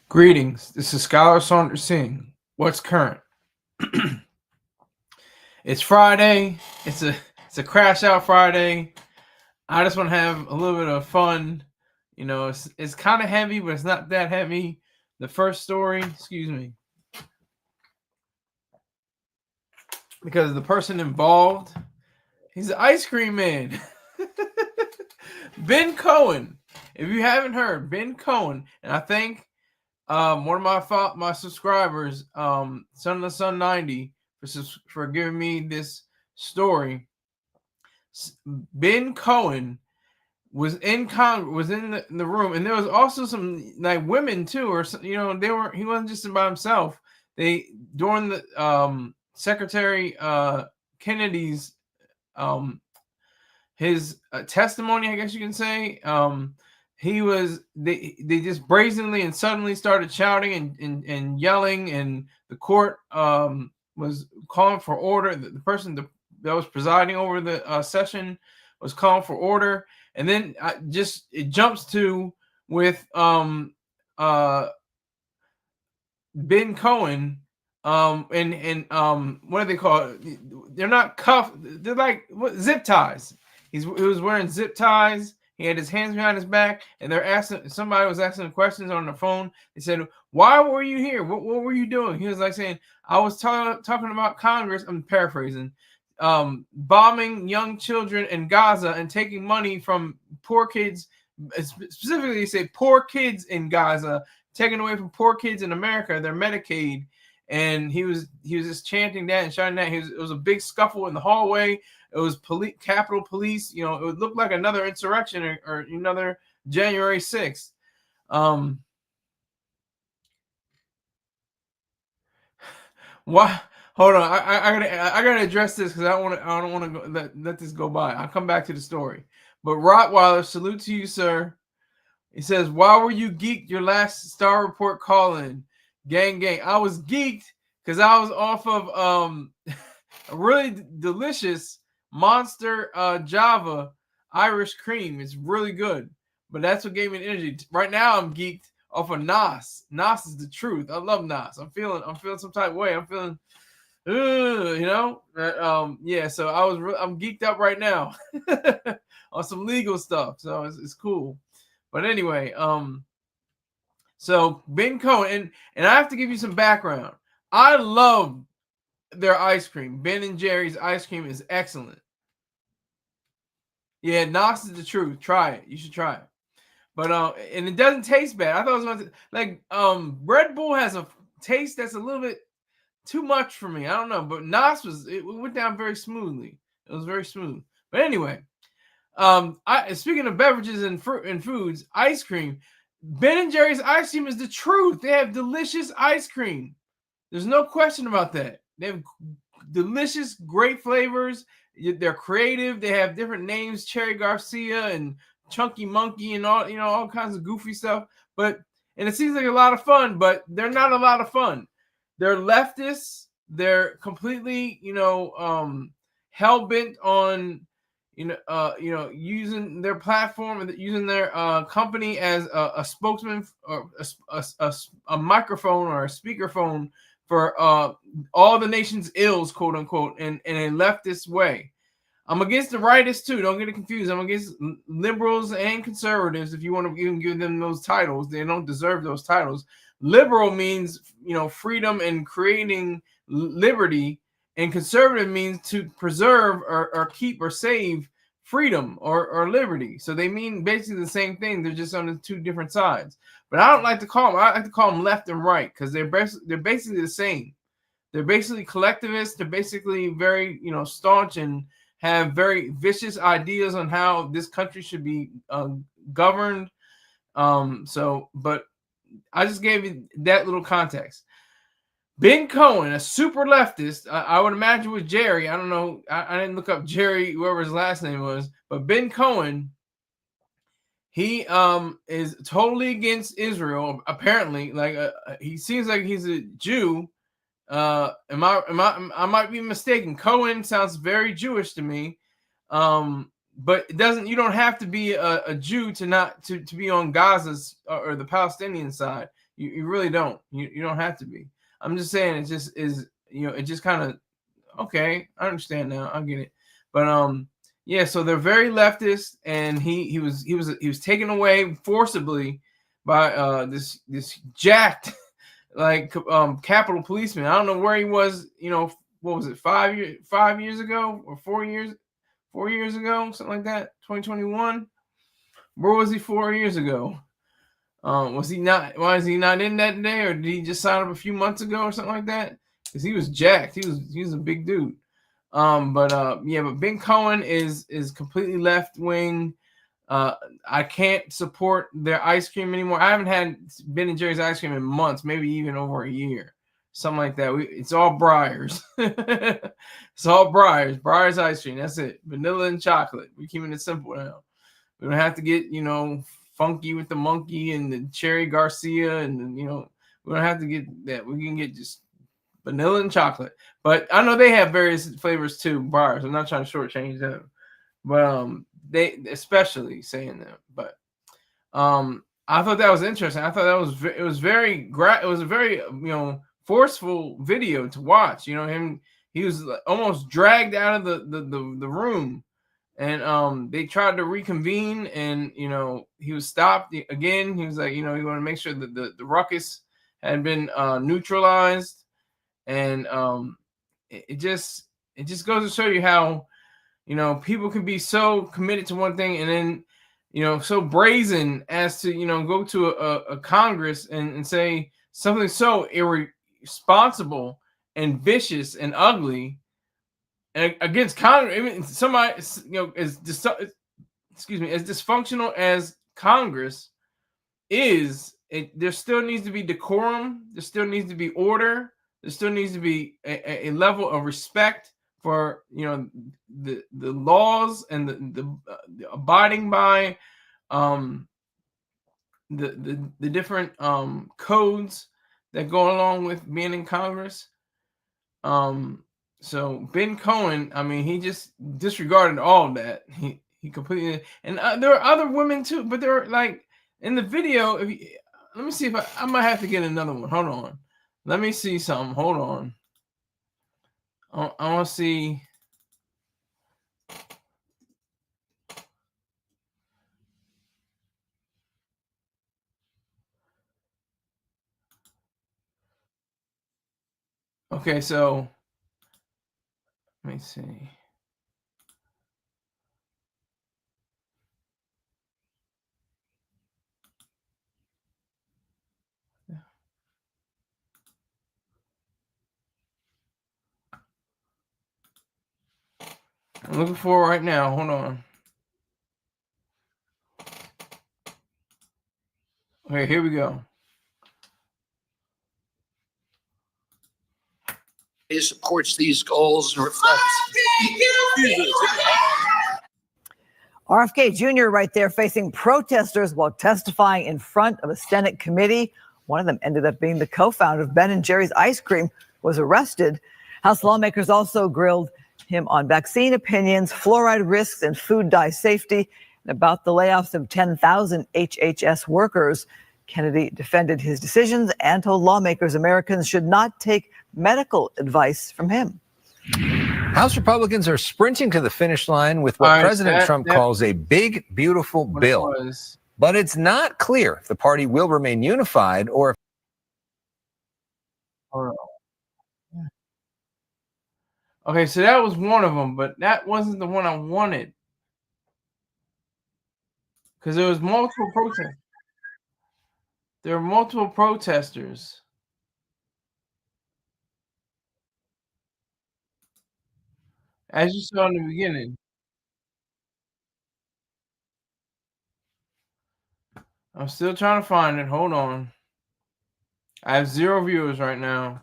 Greetings. This is Scholar Saunders Singh. What's current? It's Friday. It's a crash out Friday. I just want to have a little bit of fun. It's kind of heavy, but it's not that heavy. The first story, excuse me, because the person involved, he's an ice cream man. Ben Cohen. If you haven't heard, Ben Cohen, and I thank one of my subscribers, Son of the Sun 90, for giving me this story. Ben Cohen was in Congress, was in the room, and there was also some like women too, or he wasn't just by himself. They during the Secretary Kennedy's his testimony, I guess you can say. They just brazenly and suddenly started shouting and yelling, and the court was calling for order. The person that was presiding over the session was calling for order, and then it jumps to with Ben Cohen, and what do they call it? They're not cuffed. They're like zip ties. He was wearing zip ties. He had his hands behind his back, and somebody was asking questions on the phone. They said, "Why were you here? What were you doing?" He was like saying, "I was talking about Congress." I'm paraphrasing. Bombing young children in Gaza and taking money from poor kids. Specifically, they say poor kids in Gaza, taken away from poor kids in America, their Medicaid. And he was just chanting that and shouting that. It was a big scuffle in the hallway. It was Capitol Police. It would look like another insurrection or another January 6th. Why? Hold on. I gotta address this because I don't want to let this go by. I'll come back to the story. But Rottweiler, salute to you, sir. He says, "Why were you geeked your last Star Report call-in? Gang. I was geeked because I was off of a really delicious Monster Java Irish cream. It's really good, but that's what gave me the energy. Right now, I'm geeked off of Nas. Nas is the truth. I love Nas. I'm feeling some type of way. I'm feeling, yeah. So I'm geeked up right now on some legal stuff. So it's cool. But anyway, so Ben Cohen, and I have to give you some background. I love their ice cream. Ben and Jerry's ice cream is excellent. Yeah, Knox is the truth. Try it. You should try it. But and it doesn't taste bad. I thought it was going to like Red Bull has a taste that's a little bit too much for me. I don't know, but Knox it went down very smoothly. It was very smooth. But anyway, speaking of beverages and fruit and foods, ice cream. Ben and Jerry's ice cream is the truth. They have delicious ice cream. There's no question about that. They have delicious, great flavors. They're creative. They have different names: Cherry Garcia and Chunky Monkey, and all kinds of goofy stuff. And it seems like a lot of fun, but they're not a lot of fun. They're leftists. They're completely, hell bent on using their platform and using their company as a spokesman or a microphone or a speakerphone for all the nation's ills, quote unquote, in a leftist way. I'm against the rightists too. Don't get it confused. I'm against liberals and conservatives. If you want to even give them those titles, they don't deserve those titles. Liberal means freedom and creating liberty, and conservative means to preserve or keep or save freedom or liberty. So they mean basically the same thing. They're just on the two different sides. But I don't like to call them. I like to call them left and right because they're basically the same. They're basically collectivists. They're basically very staunch and have very vicious ideas on how this country should be governed. But I just gave you that little context. Ben Cohen, a super leftist, I would imagine with Jerry. I don't know. I didn't look up Jerry, whoever his last name was. But Ben Cohen, he is totally against Israel. Apparently, he seems like he's a Jew. I might be mistaken. Cohen sounds very Jewish to me. but it doesn't. You don't have to be a Jew to be on Gaza's or the Palestinian side. You really don't. You don't have to be. I'm just saying it just is. It just kind of okay. I understand now. I get it. But yeah. So they're very leftist, and he was taken away forcibly by this jacked like Capitol policeman. I don't know where he was. What was it? 5 years ago or 4 years? 4 years ago, something like that. 2021. Where was he 4 years ago? Was he not? Why is he not in that day, or did he just sign up a few months ago or something like that? Because he was jacked. He was a big dude. But Ben Cohen is completely left wing. I can't support their ice cream anymore. I haven't had Ben and Jerry's ice cream in months, maybe even over a year. Something like that. It's all Breyers. It's all Breyers. Breyers ice cream. That's it. Vanilla and chocolate. We're keeping it simple now. We don't have to get, funky with the monkey and the cherry Garcia. And, we don't have to get that. We can get just vanilla and chocolate. But I know they have various flavors too, Breyers. I'm not trying to shortchange them. But they especially saying that. But I thought that was interesting. I thought it was a very forceful video to watch. He was almost dragged out of the room, and they tried to reconvene, and he was stopped again. He was like, he wanted to make sure that the ruckus had been neutralized, and it just goes to show you how people can be so committed to one thing, and then so brazen as to go to a Congress and say something so irresponsible and vicious and ugly against Congress. I mean, somebody as dysfunctional as Congress is. There still needs to be decorum. There still needs to be order. There still needs to be a level of respect for the laws and the abiding by the different codes that go along with being in Congress. So Ben Cohen, I mean, he just disregarded all of that. He completely, and there are other women too, but they're like in the video. Let me see if I might have to get another one. Hold on, let me see something. Hold on, I want to see. Okay, so let me see. I'm looking for it right now. Hold on. Okay, here we go. He supports these goals and reflects. RFK Jr. right there facing protesters while testifying in front of a Senate committee. One of them ended up being the co-founder of Ben & Jerry's Ice Cream, was arrested. House lawmakers also grilled him on vaccine opinions, fluoride risks, and food dye safety, and about the layoffs of 10,000 HHS workers. Kennedy defended his decisions and told lawmakers Americans should not take medical advice from him. House Republicans are sprinting to the finish line with what President Trump calls a big, beautiful bill. But it's not clear if the party will remain unified or if. Okay, so that was one of them, but that wasn't the one I wanted. Because there was multiple protests. There were multiple protesters. As you saw in the beginning. I'm still trying to find it. Hold on. I have 0 viewers right now.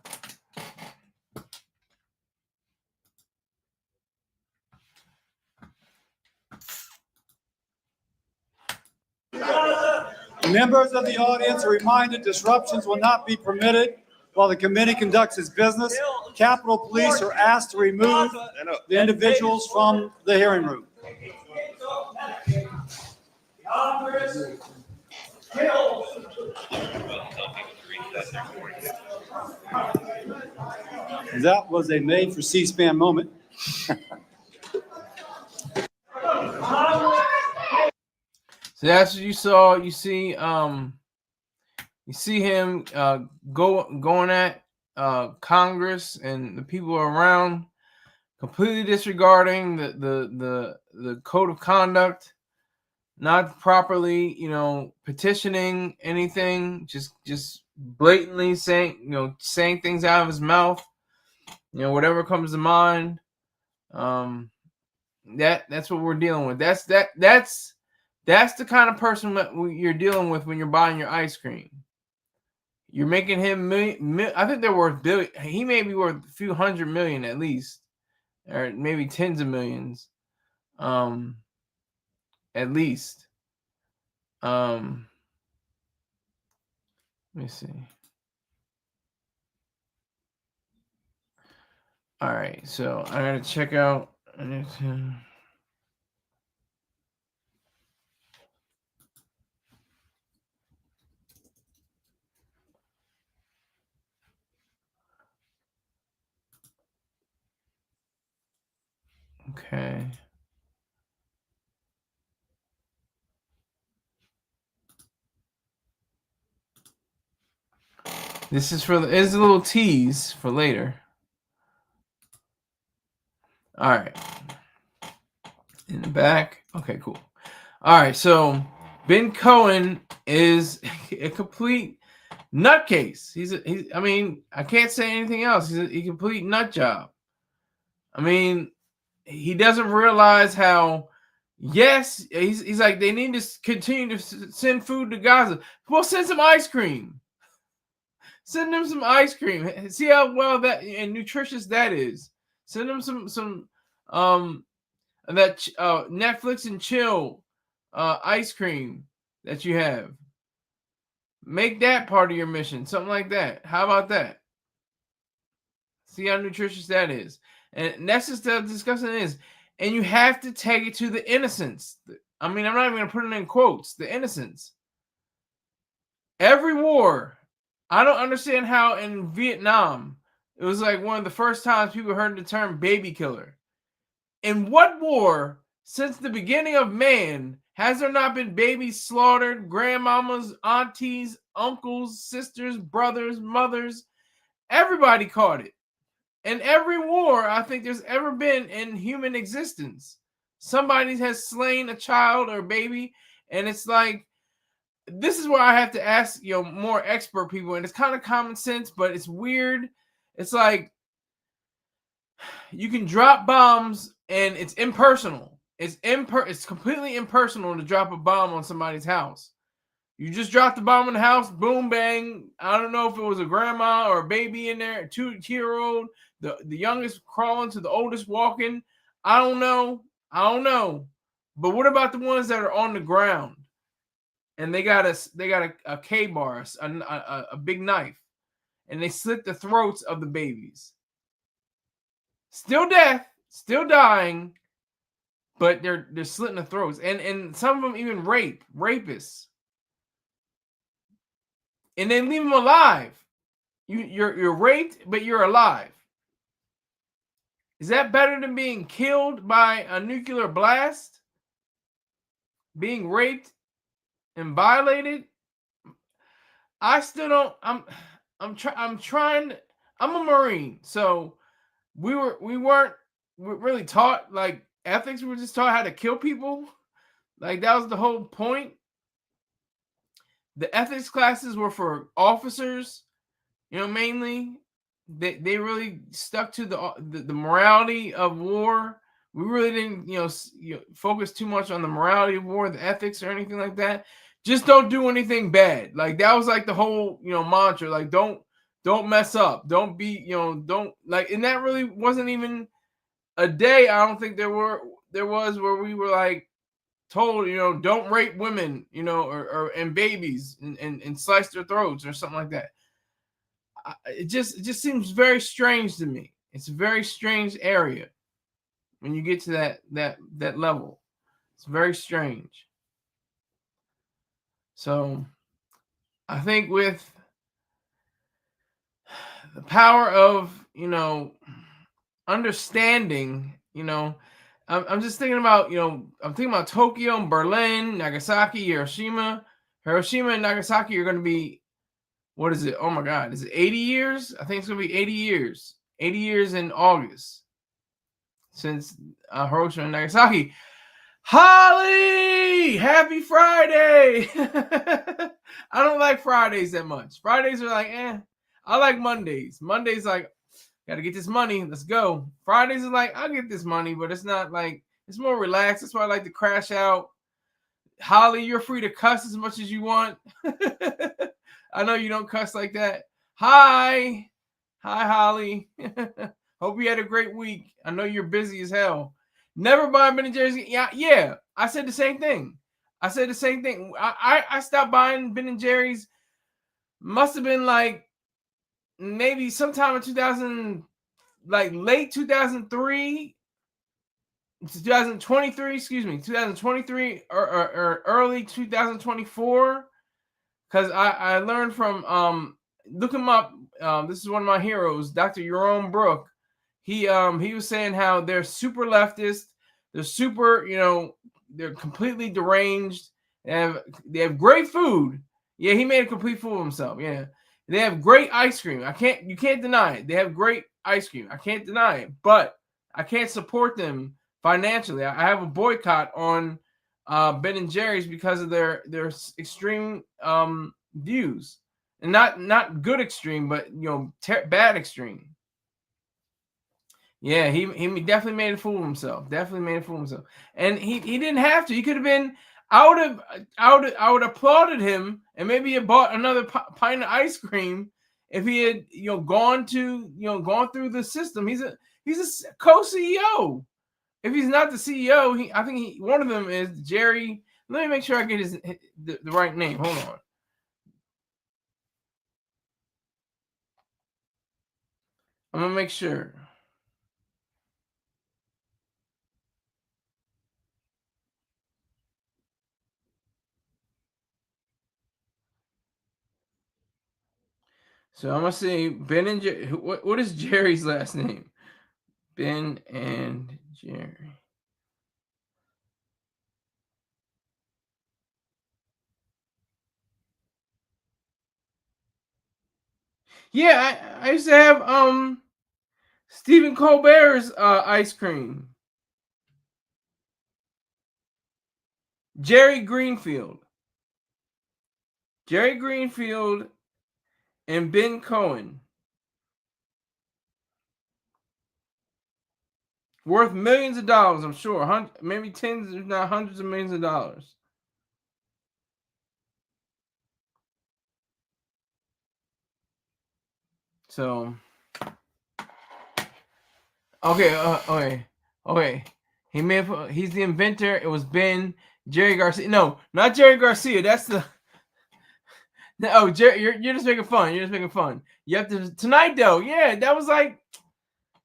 Members of the audience are reminded disruptions will not be permitted while the committee conducts its business. Capitol Police are asked to remove the individuals from the hearing room. That was a made for C-SPAN moment. So that's what you saw. You see him going at Congress and the people around, completely disregarding the code of conduct, not properly, petitioning anything, just blatantly saying things out of his mouth, whatever comes to mind. That's what we're dealing with. That's the kind of person that you're dealing with when you're buying your ice cream. You're making him I think they're worth billion. He may be worth a few hundred million at least, or maybe tens of millions, at least. Let me see. All right, so I gotta check out. Okay. This is a little tease for later. All right. In the back. Okay, cool. All right, so Ben Cohen is a complete nutcase. I mean, I can't say anything else. He's a complete nut job. I mean, he doesn't realize how, yes, he's like, they need to continue to send food to Gaza. Well, send some ice cream. Send them some ice cream. See how well that and nutritious that is. Send them some that Netflix and chill ice cream that you have. Make that part of your mission, something like that. How about that? See how nutritious that is. And that's just the discussion is. And you have to take it to the innocents. I mean, I'm not even going to put it in quotes. The innocents. Every war. I don't understand how in Vietnam, it was like one of the first times people heard the term baby killer. In what war, since the beginning of man, has there not been babies slaughtered, grandmamas, aunties, uncles, sisters, brothers, mothers? Everybody caught it. In every war I think there's ever been in human existence, somebody has slain a child or a baby, and it's like, this is where I have to ask more expert people, and it's kind of common sense, but it's weird. It's like you can drop bombs and it's impersonal. It's completely impersonal to drop a bomb on somebody's house. You just dropped the bomb in the house, boom, bang. I don't know if it was a grandma or a baby in there, a 2-year-old, the youngest crawling to the oldest walking. I don't know. But what about the ones that are on the ground and they got a K-bar, a big knife, and they slit the throats of the babies? Still death, still dying, but they're slitting the throats, and some of them even rapists. And then leave them alive. You're raped, but you're alive. Is that better than being killed by a nuclear blast? Being raped and violated? I still don't. I'm trying. I'm a Marine, so we weren't really taught like ethics. We were just taught how to kill people. Like that was the whole point. The ethics classes were for officers, mainly. They really stuck to the morality of war. We really didn't, focus too much on the morality of war, the ethics or anything like that. Just don't do anything bad. Like that was like the whole, mantra. Like don't mess up. Don't be, don't like. And that really wasn't even a day. I don't think there was where we were like told, don't rape women, or and babies and slice their throats or something like that. It just seems very strange to me. It's a very strange area when you get to that level. It's very strange. So I think with the power of, understanding, I'm just thinking about, I'm thinking about Tokyo, Berlin, Nagasaki, Hiroshima. Hiroshima and Nagasaki are going to be, what is it? Oh my God. Is it 80 years? I think it's going to be 80 years. 80 years in August since Hiroshima and Nagasaki. Holly, happy Friday. I don't like Fridays that much. Fridays are like, I like Mondays. Mondays like, got to get this money. Let's go. Fridays is like, I'll get this money, but it's not like, it's more relaxed. That's why I like to crash out. Holly, you're free to cuss as much as you want. I know you don't cuss like that. Hi, Holly. Hope you had a great week. I know you're busy as hell. Never buy Ben & Jerry's. Yeah. I said the same thing. I stopped buying Ben & Jerry's. Must have been like maybe sometime in 2000, like late 2023, 2023 or early 2024. Because I learned from look him up. This is one of my heroes, Dr. Jerome Brook. He was saying how they're super leftist, they're super, they're completely deranged. They have great food. Yeah, he made a complete fool of himself. Yeah. They have great ice cream. You can't deny it. They have great ice cream. I can't deny it. But I can't support them financially. I have a boycott on Ben & Jerry's because of their extreme views. And not good extreme, but bad extreme. Yeah, he definitely made a fool of himself. And he didn't have to. He could have been. I would applauded him, and maybe he bought another pint of ice cream if he had gone through the system. He's a co-CEO. If he's not the CEO, I think one of them is Jerry. Let me make sure I get the right name. Hold on. I'm gonna make sure. So I'm gonna say Ben and Jerry. What is Jerry's last name? Ben and Jerry. Yeah, I used to have Stephen Colbert's ice cream. Jerry Greenfield and Ben Cohen. Worth millions of dollars, I'm sure. Maybe tens, if not hundreds of millions of dollars. So, okay. He's the inventor. It was Jerry Garcia. No, not Jerry Garcia. That's the. No, Jerry, you're just making fun. You have to tonight though. Yeah, that was my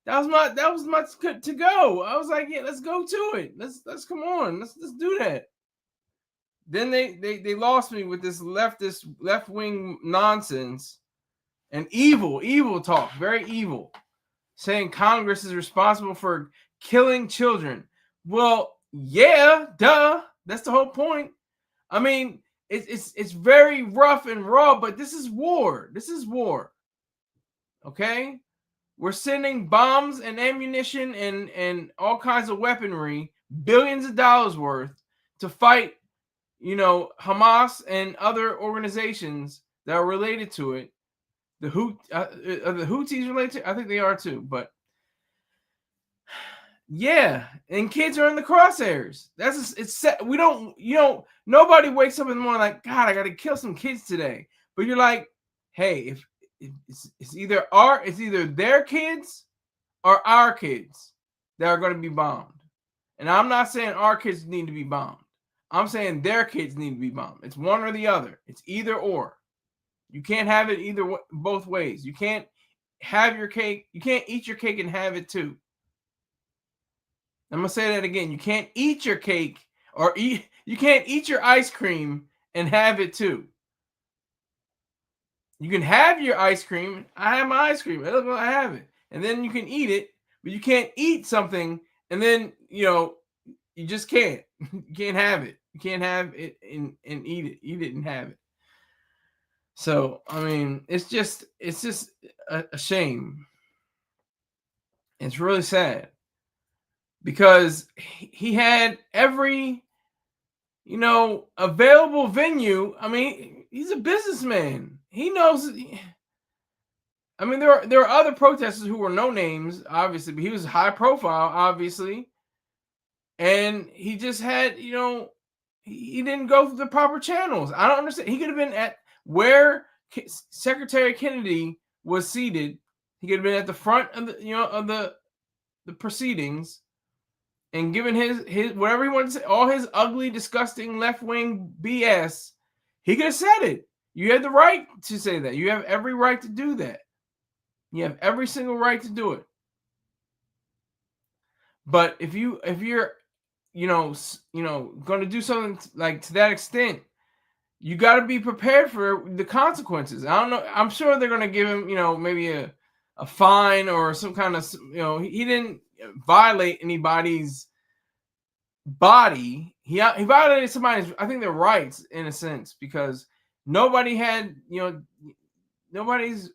to go. I was like, yeah, let's go to it. Let's come on. Let's do that. Then they lost me with this left wing nonsense and evil talk, very evil, saying Congress is responsible for killing children. Well, yeah, duh. That's the whole point. I mean, it's very rough and raw, but this is war. Okay? We're sending bombs and ammunition and all kinds of weaponry, billions of dollars worth, to fight, Hamas and other organizations that are related to it. The Houthis related to it? I think they are too, but yeah, and kids are in the crosshairs. Nobody wakes up in the morning like, God, I got to kill some kids today. But you're like, hey, if it's either their kids or our kids that are going to be bombed. And I'm not saying our kids need to be bombed. I'm saying their kids need to be bombed. It's one or the other. It's either or. You can't have it both ways. You can't have your cake. You can't eat your cake and have it too. I'm going to say that again. You can't eat your cake, or you can't eat your ice cream and have it too. You can have your ice cream. I have my ice cream. I have it. And then you can eat it, but you can't eat something and then, you just can't. You can't have it. You can't have it and eat it. Eat it and have it. So, I mean, it's just a shame. It's really sad because he had every, available venue. I mean, he's a businessman. He knows. I mean, there are other protesters who were no names, obviously, but he was high profile, obviously, and he just had, he didn't go through the proper channels. I don't understand. He could have been at where Secretary Kennedy was seated. He could have been at the front of the proceedings and given his whatever he wanted to say, all his ugly, disgusting left-wing BS. He could have said it. You had the right to say that. You have every right to do that. You have every single right to do it. But if you're going to do something like to that extent, you got to be prepared for the consequences. I don't know. I'm sure they're going to give him, maybe a fine or some kind of, he didn't violate anybody's body. He violated somebody's, I think, their rights in a sense, because nobody had, nobody's,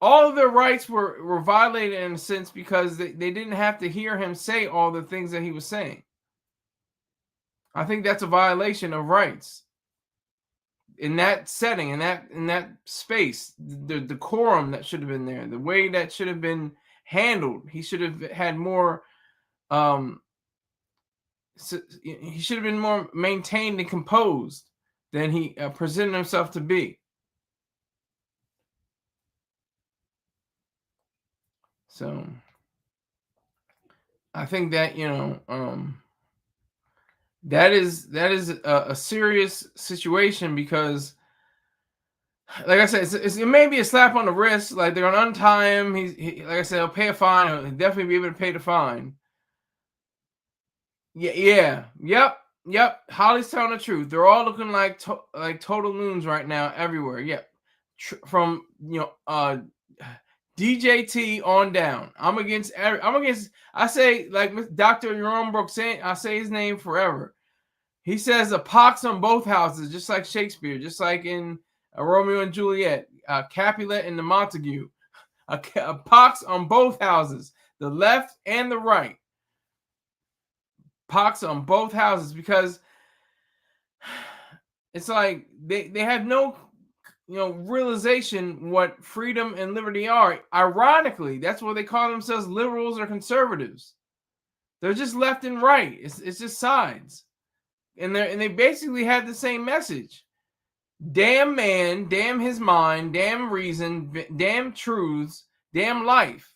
all of their rights were violated in a sense because they didn't have to hear him say all the things that he was saying. I think that's a violation of rights in that setting, in that space. The decorum that should have been there, the way that should have been handled. He should have had more. He should have been more maintained and composed than he presented himself to be. So I think that that is a serious situation, because, like I said, it may be a slap on the wrist. Like, they're gonna untie him. He like I said, he'll pay a fine. He'll definitely be able to pay the fine. Yeah, yep. Holly's telling the truth. They're all looking like total loons right now everywhere. Yep, from DJT on down. I'm against. I say, like Dr. Jerome Brooks saying, I say his name forever. He says a pox on both houses, just like Shakespeare, just like in Romeo and Juliet, Capulet and the Montague. A pox on both houses, the left and the right. Pox on both houses, because it's like they have no realization what freedom and liberty are. Ironically, that's what they call themselves, liberals or conservatives. They're just left and right. It's just sides. And they basically have the same message. Damn man, damn his mind, damn reason, damn truths, damn life.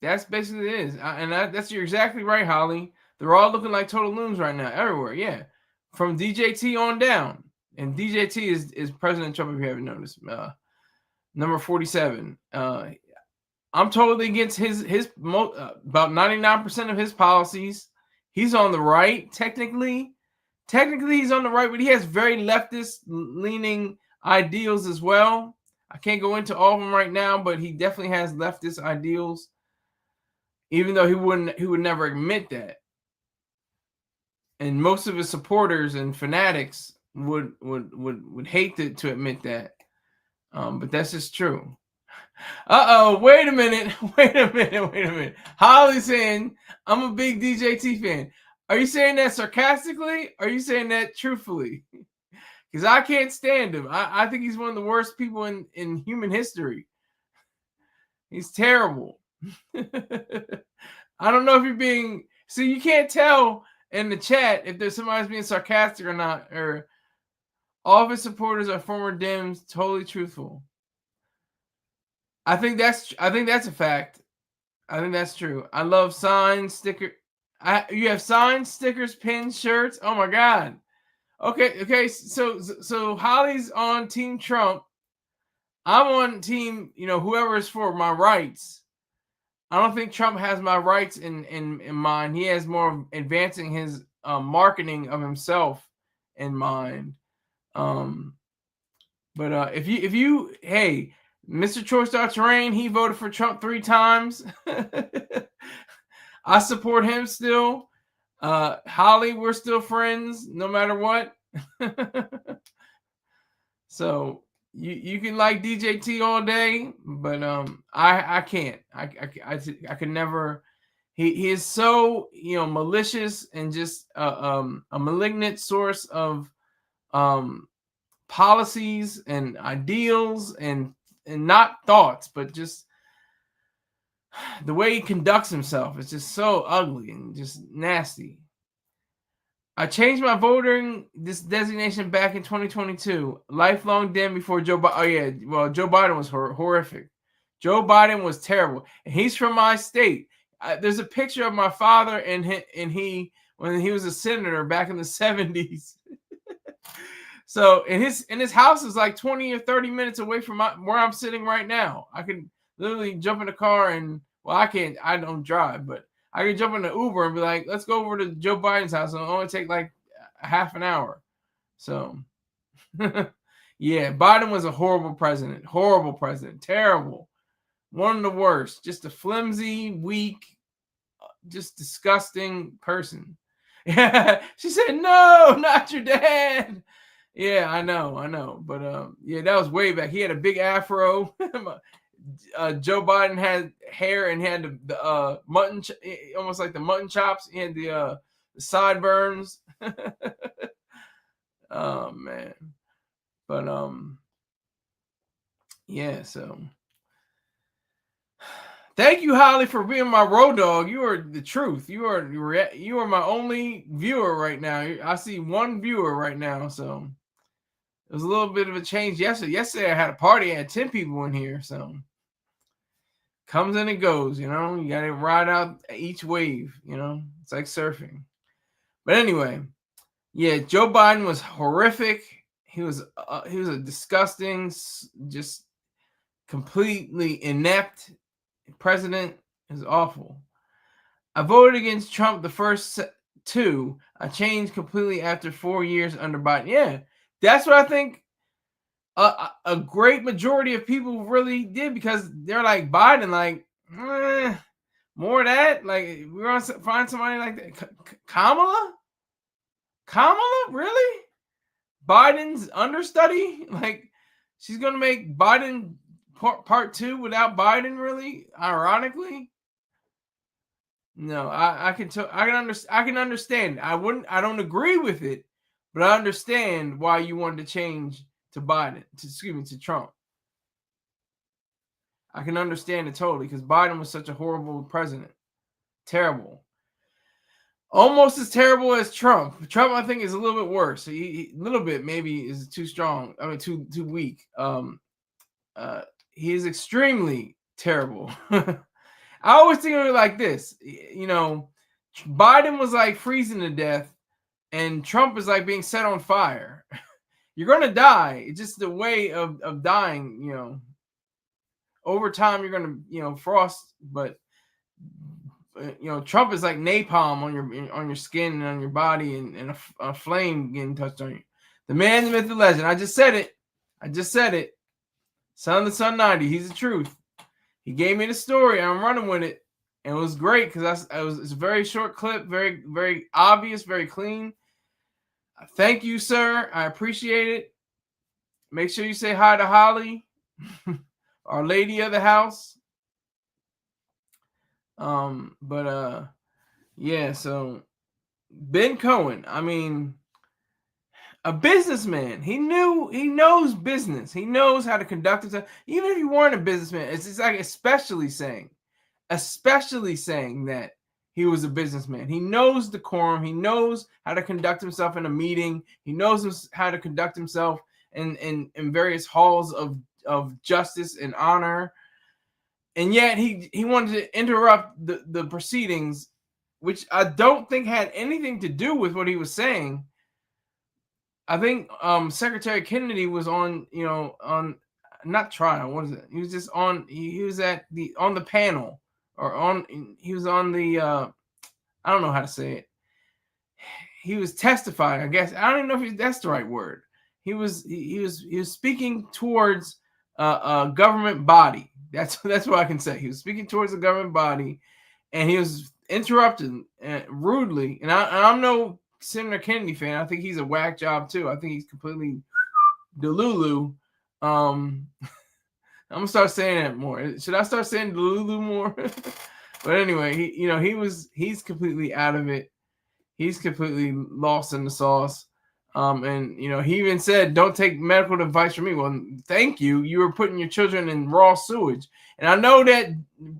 That's basically it is. That's you're exactly right, Holly. They're all looking like total loons right now, everywhere. Yeah. From DJT on down. And DJT is President Trump, if you haven't noticed. Number 47. I'm totally against his about 99% of his policies. He's on the right, technically. Technically, he's on the right, but he has very leftist-leaning ideals as well. I can't go into all of them right now, but he definitely has leftist ideals, even though he would never admit that. And most of his supporters and fanatics would hate to admit that. But that's just true. Wait a minute. Holly's saying, I'm a big DJT fan. Are you saying that sarcastically? Or are you saying that truthfully? Because I can't stand him. I think he's one of the worst people in human history. He's terrible. I don't know if you're being... So you can't tell in the chat if there's somebody's being sarcastic or not. Or all of his supporters are former Dems, totally truthful. I think that's a fact. I think that's true. I love signs, stickers. You have signs, stickers, pins, shirts. Oh my God. Okay. So Holly's on Team Trump. I'm on team, whoever is for my rights. I don't think Trump has my rights in mind. He has more of advancing his marketing of himself in mind. But if you hey, Mr. Choice Terrain, he voted for Trump 3 times. I support him still. Holly, we're still friends no matter what. So you can like DJT all day, but I can't. I could never. He is so malicious and just a malignant source of policies and ideals and not thoughts, but just the way he conducts himself is just so ugly and just nasty. I changed my voting designation back in 2022. Lifelong den before Joe Biden. Oh yeah, well, Joe Biden was horrific. Joe Biden was terrible, and he's from my state. There's a picture of my father and he when he was a senator back in the 70s. So and his house is like 20 or 30 minutes away from where I'm sitting right now. I can literally jump in the car and I don't drive, but I can jump in the Uber and be like, let's go over to Joe Biden's house. It'll only take like a half an hour. So yeah, Biden was a horrible president. Horrible president. Terrible. One of the worst. Just a flimsy, weak, just disgusting person. Yeah. She said, no, not your dad. Yeah, I know. But yeah, that was way back. He had a big afro. Joe Biden had hair and had the mutton, almost like the mutton chops. He had the sideburns. Oh man, but yeah. So thank you, Holly, for being my road dog. You are the truth. You are my only viewer right now. I see one viewer right now, so it was a little bit of a change yesterday. Yesterday I had a party. I had 10 people in here, so. Comes and it goes, you got to ride out each wave, it's like surfing. But anyway, yeah, Joe Biden was horrific. He was a disgusting, just completely inept president. It was awful. I voted against Trump the first 2. I changed completely after 4 years under Biden. Yeah, that's what I think. A great majority of people really did, because they're like Biden, like more of that. Like we're gonna find somebody like that. Kamala, really? Biden's understudy? Like she's gonna make Biden part 2 without Biden? Really? Ironically, no. I can understand. I don't agree with it, but I understand why you wanted to change to Biden, to Trump. I can understand it totally, because Biden was such a horrible president. Terrible. Almost as terrible as Trump. Trump, I think, is a little bit worse. A little bit maybe is too strong. I mean, too weak. He is extremely terrible. I always think of it like this. Biden was like freezing to death, and Trump is like being set on fire. You're going to die. It's just the way of dying, over time you're going to, frost, but Trump is like napalm on your skin and on your body, and a flame getting touched on you. The man, the myth, the legend. I just said it. Son of the Sun 90. He's the truth. He gave me the story. I'm running with it. And it was great because it's a very short clip, very, very obvious, very clean. Thank you, sir. I appreciate it. Make sure you say hi to Holly, our lady of the house. Yeah, so Ben Cohen, I mean, a businessman. He knows business. He knows how to conduct himself. Even if you weren't a businessman, it's just like especially saying that he was a businessman. He knows decorum. He knows how to conduct himself in a meeting. He knows how to conduct himself in various halls of justice and honor. And yet he wanted to interrupt the proceedings, which I don't think had anything to do with what he was saying. I think Secretary Kennedy was on not trial. What is it? He was just on. He was on the panel he was on the I don't know how to say it. He was testifying, I guess. I don't even know if that's the right word. He was speaking towards a government body. That's what I can say. He was speaking towards a government body, and he was interrupted rudely. And I'm no Senator Kennedy fan. I think he's a whack job too. I think he's completely delulu. I'm gonna start saying that more. Should I start saying delulu more? But anyway, he's completely out of it. He's completely lost in the sauce. And he even said, "Don't take medical advice from me." Well, thank you. You were putting your children in raw sewage. And I know that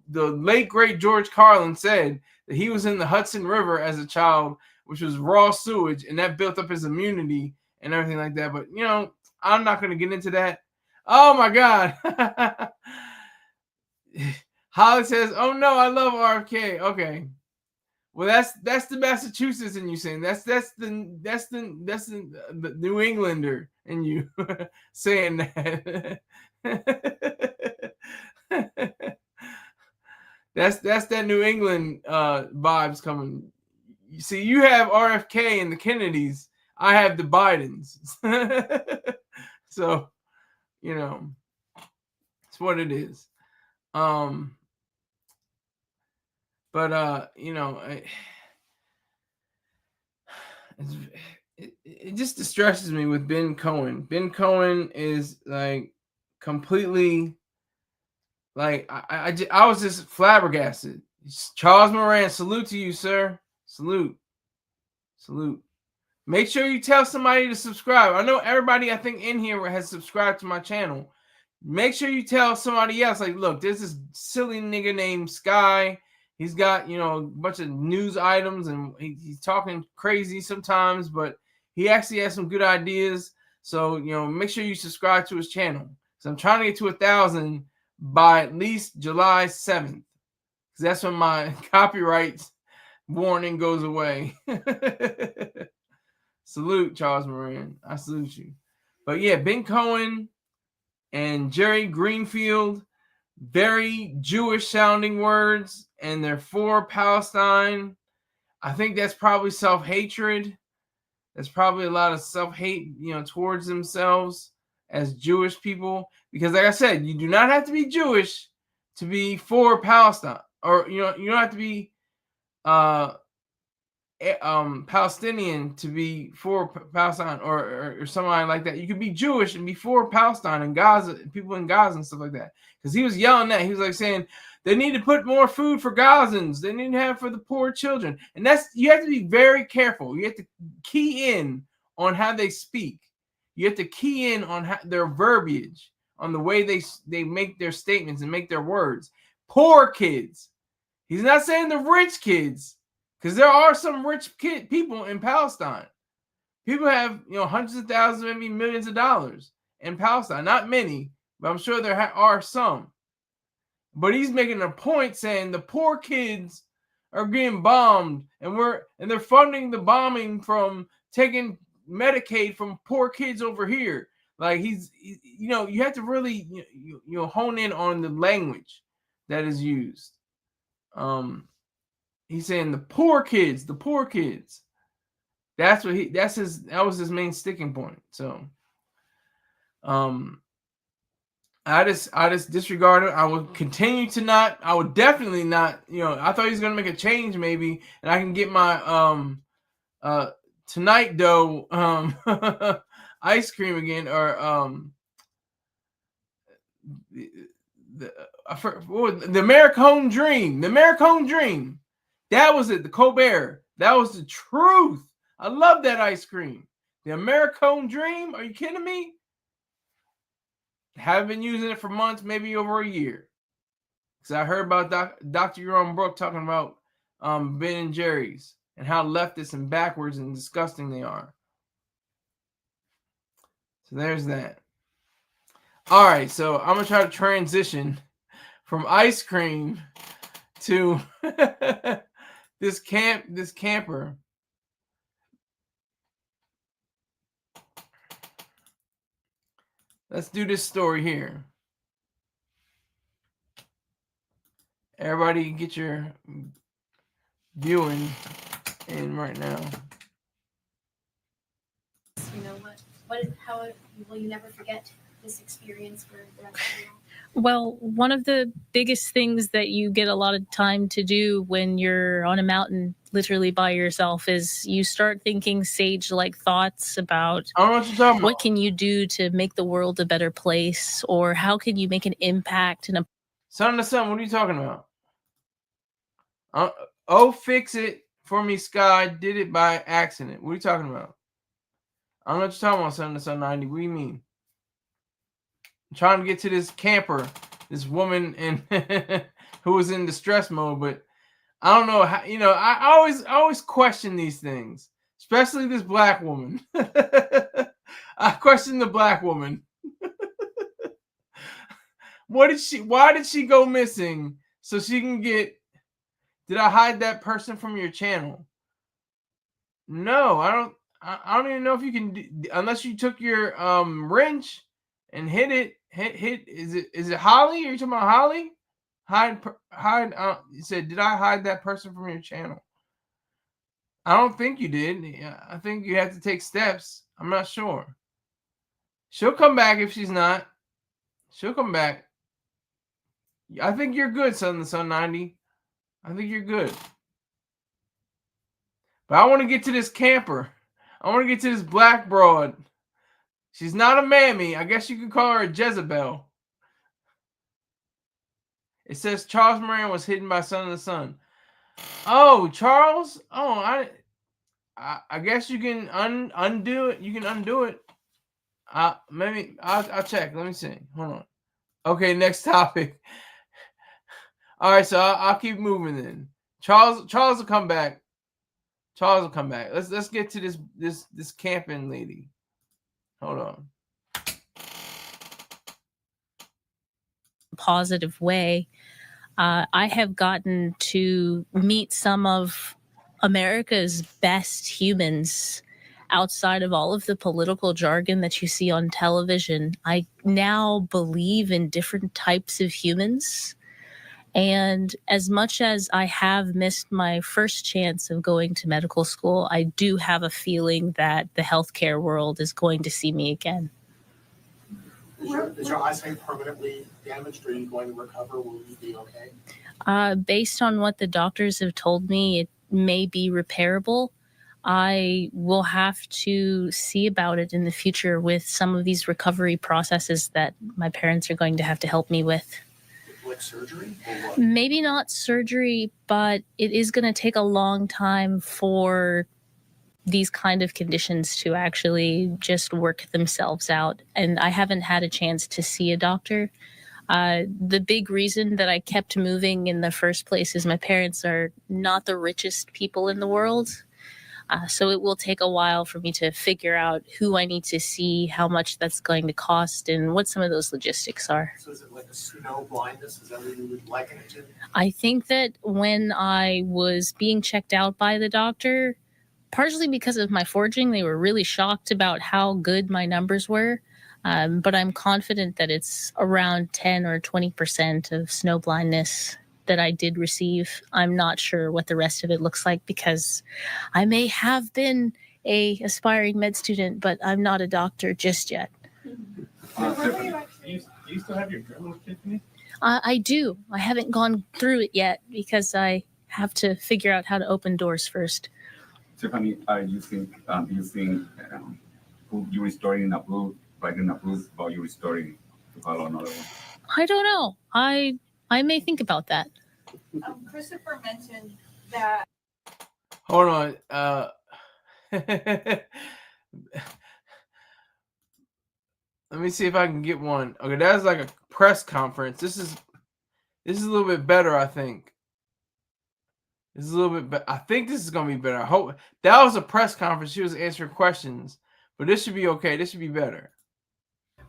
the late great George Carlin said that he was in the Hudson River as a child, which was raw sewage, and that built up his immunity and everything like that. But I'm not going to get into that. Oh my God. Holly says, "Oh no, I love RFK." Okay. Well, that's the Massachusetts in you saying that's the New Englander in you saying that. that's that New England vibes coming. You see, you have RFK and the Kennedys. I have the Bidens. So, it's what it is. But it just distresses me with Ben Cohen. Ben Cohen is like completely like I was just flabbergasted. Charles Moran, salute to you, sir. Salute. Make sure you tell somebody to subscribe. I know everybody I think in here has subscribed to my channel. Make sure you tell somebody else, like, look, there's this silly nigga named Sky. He's got, a bunch of news items, and he's talking crazy sometimes, but he actually has some good ideas. So, make sure you subscribe to his channel. So I'm trying to get to 1,000 by at least July 7th. Because that's when my copyright warning goes away. Salute, Charles Moran. I salute you. But yeah, Ben Cohen and Jerry Greenfield, very Jewish sounding words, and they're for Palestine. I think that's probably self-hatred. There's probably a lot of self-hate, towards themselves as Jewish people. Because like I said, you do not have to be Jewish to be for Palestine. Or, you don't have to be Palestinian to be for Palestine or somebody like that. You could be Jewish and be for Palestine and Gaza, people in Gaza and stuff like that. Because he was yelling that. He was like saying they need to put more food for Gazans. They need to have for the poor children. And you have to be very careful. You have to key in on how they speak. You have to key in on their verbiage, on the way they make their statements and make their words. Poor kids. He's not saying the rich kids. Because there are some rich people in Palestine. People have, hundreds of thousands, maybe millions of dollars in Palestine. Not many, but I'm sure there are some. But he's making a point saying the poor kids are getting bombed, and they're funding the bombing from taking Medicaid from poor kids over here. Like you have to really hone in on the language that is used. He's saying the poor kids. That was his main sticking point. So, I just disregard it. I would continue to not. I would definitely not. I thought he was gonna make a change maybe, and I can get my tonight dough ice cream again, or the Americone Dream. The Americone Dream. That was it. The Colbert. That was the truth. I love that ice cream. The Americone Dream. Are you kidding me? Haven't been using it for months, maybe over a year. Because I heard about Dr. Jerome Brook talking about Ben and Jerry's and how leftist and backwards and disgusting they are. So there's that. All right, so I'm going to try to transition from ice cream to this camper. Let's do this story here. Everybody get your viewing in right now. You know how will you never forget this experience for the rest of your life? Well, one of the biggest things that you get a lot of time to do when you're on a mountain literally by yourself is you start thinking sage-like thoughts about what can you do to make the world a better place, or how can you make an impact in a Son to son, what are you talking about? Oh, fix it for me, Sky. Did it by accident. What are you talking about? I don't know what you're talking about, son to son 90. What do you mean? I'm trying to get to this camper, this woman and who was in distress mode, but I don't know how, I always question these things, especially this black woman. I question the black woman. Why did she go missing so she can get, did I hide that person from your channel? No, I don't even know if you can, unless you took your wrench and hit it. Hit is it Holly? Are you talking about Holly? Hide. You said, did I hide that person from your channel? I don't think you did. I think you have to take steps. I'm not sure. She'll come back if she's not. She'll come back. I think you're good, son. The Sun 90. I think you're good. But I want to get to this camper. I want to get to this black broad. She's not a mammy. I guess you could call her a Jezebel. It says Charles Moran was hidden by Son of the Sun. Oh, Charles? Oh, I guess you can undo it. You can undo it. Maybe I'll check. Let me see. Hold on. Okay, next topic. All right, so I'll keep moving then. Charles will come back. Charles will come back. Let's get to this camping lady. Hold on. Positive way. I have gotten to meet some of America's best humans outside of all of the political jargon that you see on television. I now believe in different types of humans. And as much as I have missed my first chance of going to medical school, I do have a feeling that the healthcare world is going to see me again. Is your eyesight permanently damaged? Are you going to recover? Will you be okay? Based on what the doctors have told me, it may be repairable. I will have to see about it in the future with some of these recovery processes that my parents are going to have to help me with. Like surgery? Or what? Maybe not surgery, but it is going to take a long time for these kind of conditions to actually just work themselves out. And I haven't had a chance to see a doctor. The big reason that I kept moving in the first place is my parents are not the richest people in the world. So it will take a while for me to figure out who I need to see, how much that's going to cost, and what some of those logistics are. So is it like a snow blindness? Is that what you would liken it to? I think that when I was being checked out by the doctor, partially because of my forging, they were really shocked about how good my numbers were. But I'm confident that it's around 10 or 20% of snow blindness that I did receive. I'm not sure what the rest of it looks like because I may have been a aspiring med student, but I'm not a doctor just yet. Do you still have your journal, Tiffany? I do. I haven't gone through it yet because I have to figure out how to open doors first. Tiffany, you think you restoring a book, writing a book about you restoring to follow another one? I don't know. I may think about that. Christopher mentioned that. Hold on. Let me see if I can get one. Okay, that's like a press conference. This is a little bit better, I think. This is a little bit better. I think this is gonna be better. I hope that was a press conference. She was answering questions, but this should be okay. This should be better.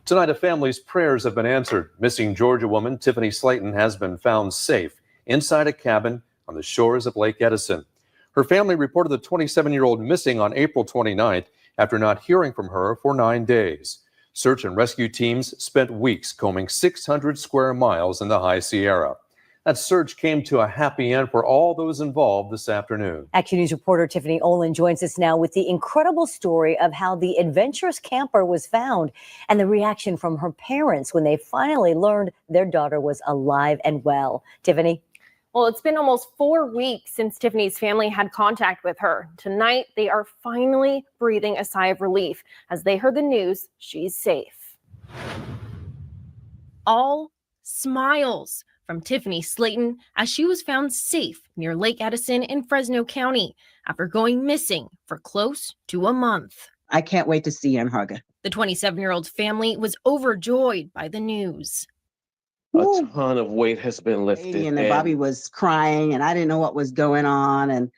Tonight, a family's prayers have been answered. Missing Georgia woman Tiffany Slayton has been found safe inside a cabin on the shores of Lake Edison. Her family reported the 27-year-old missing on April 29th after not hearing from her for 9 days. Search and rescue teams spent weeks combing 600 square miles in the High Sierra. That search came to a happy end for all those involved this afternoon. Action News reporter Tiffany Olin joins us now with the incredible story of how the adventurous camper was found and the reaction from her parents when they finally learned their daughter was alive and well. Tiffany? Well, it's been almost 4 weeks since Tiffany's family had contact with her. Tonight, they are finally breathing a sigh of relief as they heard the news she's safe. All smiles from Tiffany Slayton as she was found safe near Lake Edison in Fresno County after going missing for close to a month. I can't wait to see her and hug her. The 27-year-old's family was overjoyed by the news. A ton of weight has been lifted. And then Bobby was crying and I didn't know what was going on. And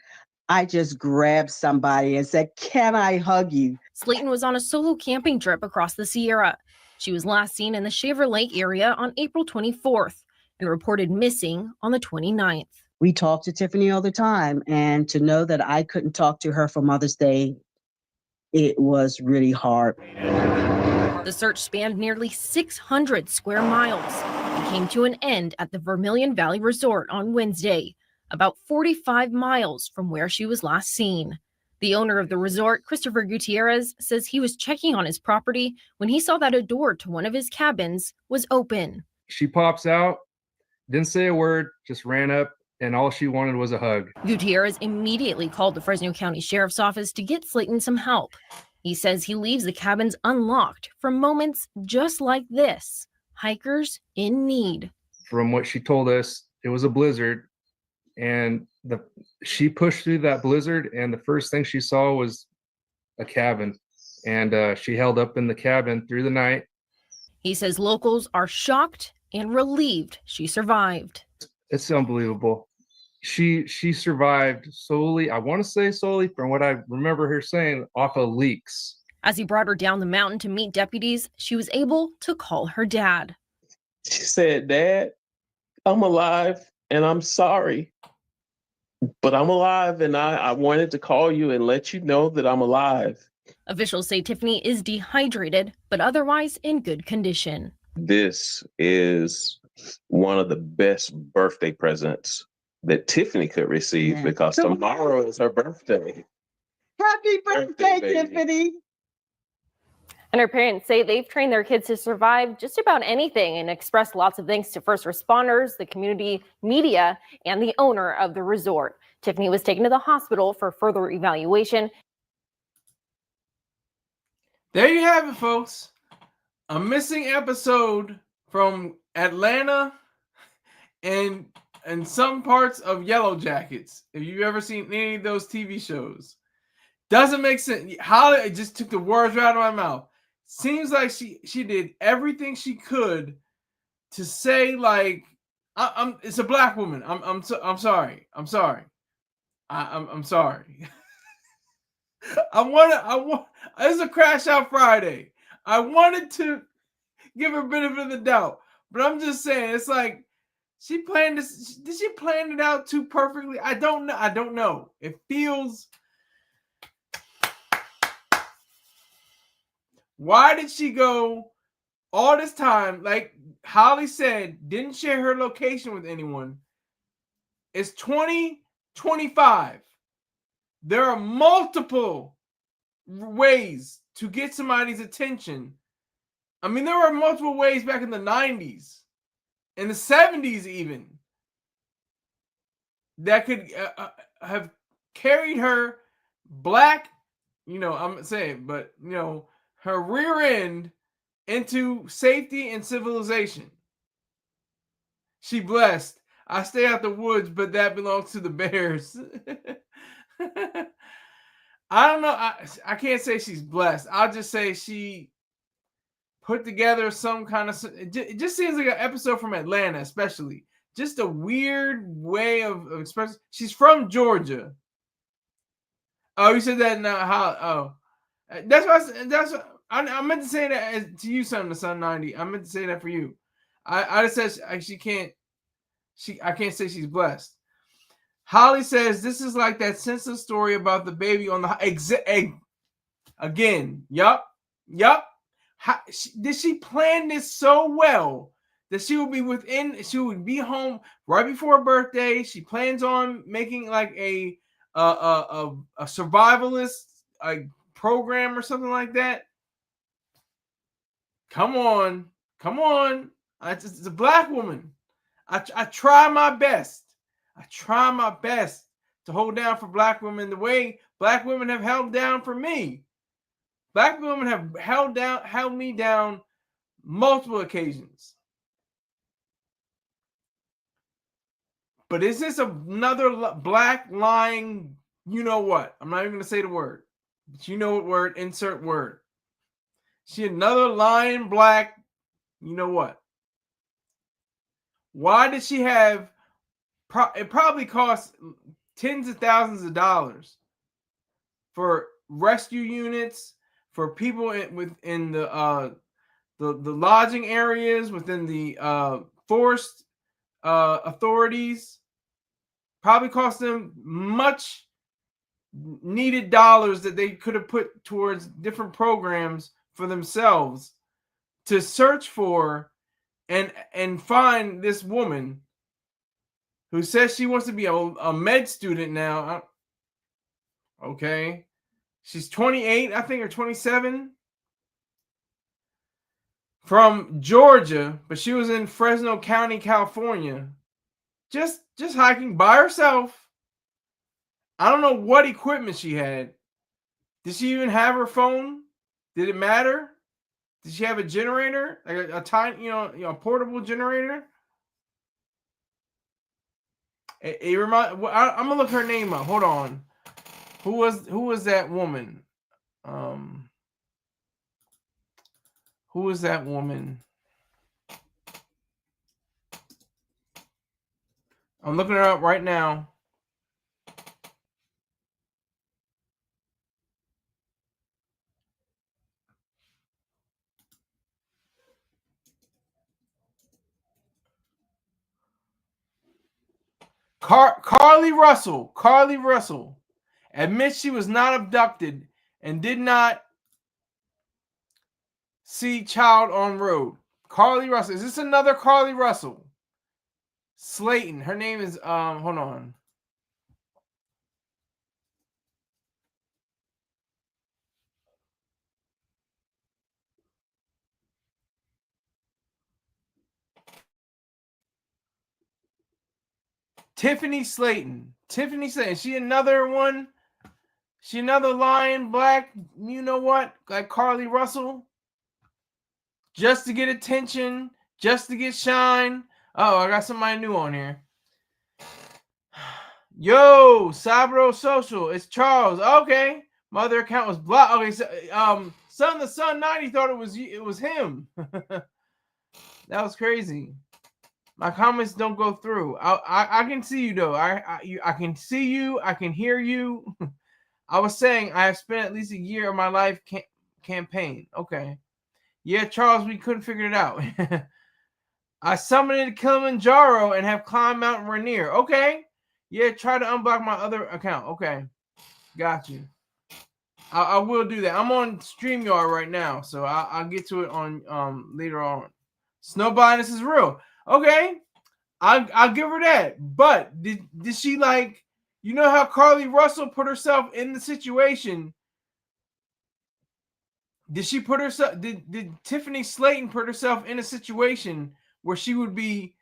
I just grabbed somebody and said, "Can I hug you?" Slayton was on a solo camping trip across the Sierra. She was last seen in the Shaver Lake area on April 24th and reported missing on the 29th. We talk to Tiffany all the time, and to know that I couldn't talk to her for Mother's Day, it was really hard. The search spanned nearly 600 square miles and came to an end at the Vermilion Valley Resort on Wednesday, about 45 miles from where she was last seen. The owner of the resort, Christopher Gutierrez, says he was checking on his property when he saw that a door to one of his cabins was open. She pops out, didn't say a word, just ran up, and all she wanted was a hug. Gutierrez immediately called the Fresno County Sheriff's Office to get Slayton some help. He says he leaves the cabins unlocked for moments just like this. Hikers in need. From what she told us, it was a blizzard, and she pushed through that blizzard, and the first thing she saw was a cabin, and she held up in the cabin through the night. He says locals are shocked and relieved she survived. It's unbelievable. She survived solely, I want to say solely, from what I remember her saying, off of leaks. As he brought her down the mountain to meet deputies, she was able to call her dad. She said, "Dad, I'm alive and I'm sorry, but I'm alive, and I wanted to call you and let you know that I'm alive." Officials say Tiffany is dehydrated, but otherwise in good condition. This is one of the best birthday presents that Tiffany could receive because tomorrow is her birthday. Happy birthday, Tiffany. And her parents say they've trained their kids to survive just about anything and expressed lots of thanks to first responders, the community media, and the owner of the resort. Tiffany was taken to the hospital for further evaluation. There you have it, folks. A missing episode from Atlanta and some parts of Yellow Jackets. If you've ever seen any of those TV shows, doesn't make sense. Holly just took the words right out of my mouth. Seems like she did everything she could to say, like, it's a black woman. I'm sorry. I'm sorry. It's a Crash Out Friday. I wanted to give her benefit of the doubt, but I'm just saying, it's like she planned this. Did she plan it out too perfectly? I don't know. It feels. Why did she go all this time? Like Holly said, didn't share her location with anyone. It's 2025. There are multiple ways to get somebody's attention. I mean, there were multiple ways back in the 90s, in the 70s even, that could have carried her black, I'm saying, but, her rear end into safety and civilization. She blessed. I stay out the woods, but that belongs to the bears. I don't know. I can't say she's blessed. I'll just say she put together some kind of. It just seems like an episode from Atlanta, especially. Just a weird way of expressing. She's from Georgia. Oh, you said that now? How? Oh, that's what I meant to say that to you, son. The Sun 90. I meant to say that for you. I just said she can't. I can't say she's blessed. Holly says this is like that senseless story about the baby on the again. Yup. Did she plan this so well that she would be home right before her birthday. She plans on making like a survivalist program or something like that. Come on. It's a black woman. I try my best. I try my best to hold down for black women the way black women have held down for me. Black women have held me down multiple occasions. But is this another black lying? You know what? I'm not even going to say the word. But you know what word? Insert word. She another lying black. You know what? Why did she have? It probably cost tens of thousands of dollars for rescue units, for people within the lodging areas, within the forest authorities. Probably cost them much needed dollars that they could have put towards different programs for themselves to search for and find this woman who says she wants to be a med student now. Okay. She's 28, I think, or 27. From Georgia, but she was in Fresno County, California. Just hiking by herself. I don't know what equipment she had. Did she even have her phone? Did it matter? Did she have a generator? Like a tiny, a portable generator? I'm gonna look her name up. Hold on. Who was that woman? Who was that woman? I'm looking her up right now. Carly Russell admits she was not abducted and did not see child on road. Carly Russell. Is this another Carly Russell? Slayton. Her name is hold on. Tiffany Slayton. She another one? She another lying black, you know what? Like Carly Russell? Just to get attention, just to get shine. Oh, I got somebody new on here. Yo, Sabro Social. It's Charles. Okay. My other account was blocked. Okay, so Son the Sun 90 thought it was him. That was crazy. My comments don't go through. I can see you though. I can see you. I can hear you. I was saying I have spent at least a year of my life campaign. Okay. Yeah, Charles, we couldn't figure it out. I summited Kilimanjaro and have climbed Mount Rainier. Okay. Yeah, try to unblock my other account. Okay. Got you. I will do that. I'm on StreamYard right now, so I'll get to it on later on. Snow blindness is real. Okay. I'll give her that. But did she like, you know how Carly Russell put herself in the situation? Did she put herself? Did Tiffany Slayton put herself in a situation where she would be?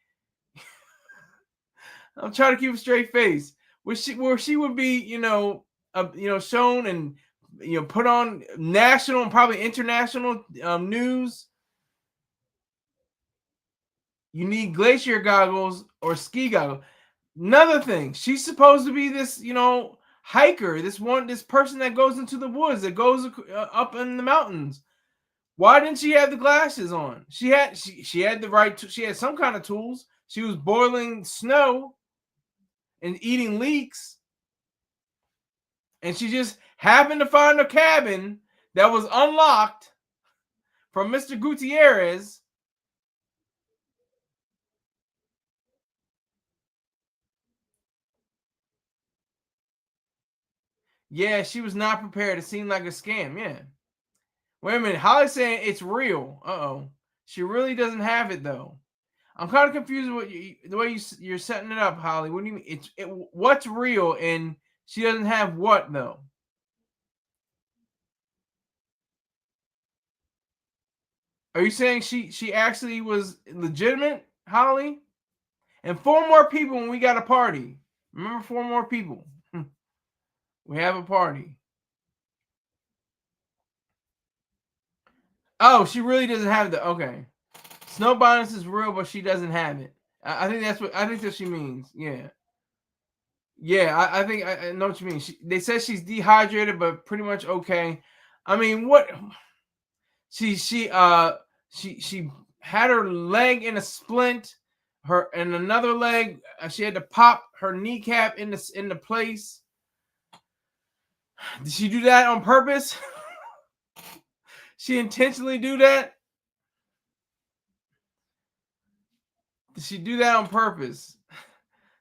I'm trying to keep a straight face. Where she would be, shown and put on national and probably international news. You need glacier goggles or ski goggles. Another thing, she's supposed to be this, hiker, this person that goes into the woods, that goes up in the mountains. Why didn't she have the glasses on? She had the right. She had some kind of tools. She was boiling snow and eating leeks, and she just happened to find a cabin that was unlocked from Mr. Gutierrez. Yeah, she was not prepared. It seemed like a scam. Yeah. Wait a minute. Holly's saying it's real. Uh-oh. She really doesn't have it, though. I'm kind of confused with the way you're setting it up, Holly. What do you mean? What's real and she doesn't have what though? Are you saying she actually was legitimate, Holly? And 4 more people when we got a party. Remember, 4 more people. We have a party. Oh, she really doesn't have the okay. Snow bonus is real, but she doesn't have it. I think that's what she means. Yeah. Yeah, I think I know what you mean. They said she's dehydrated, but pretty much okay. I mean, what she had her leg in a splint, her and another leg. She had to pop her kneecap into place. Did she do that on purpose? She intentionally do that? Did she do that on purpose?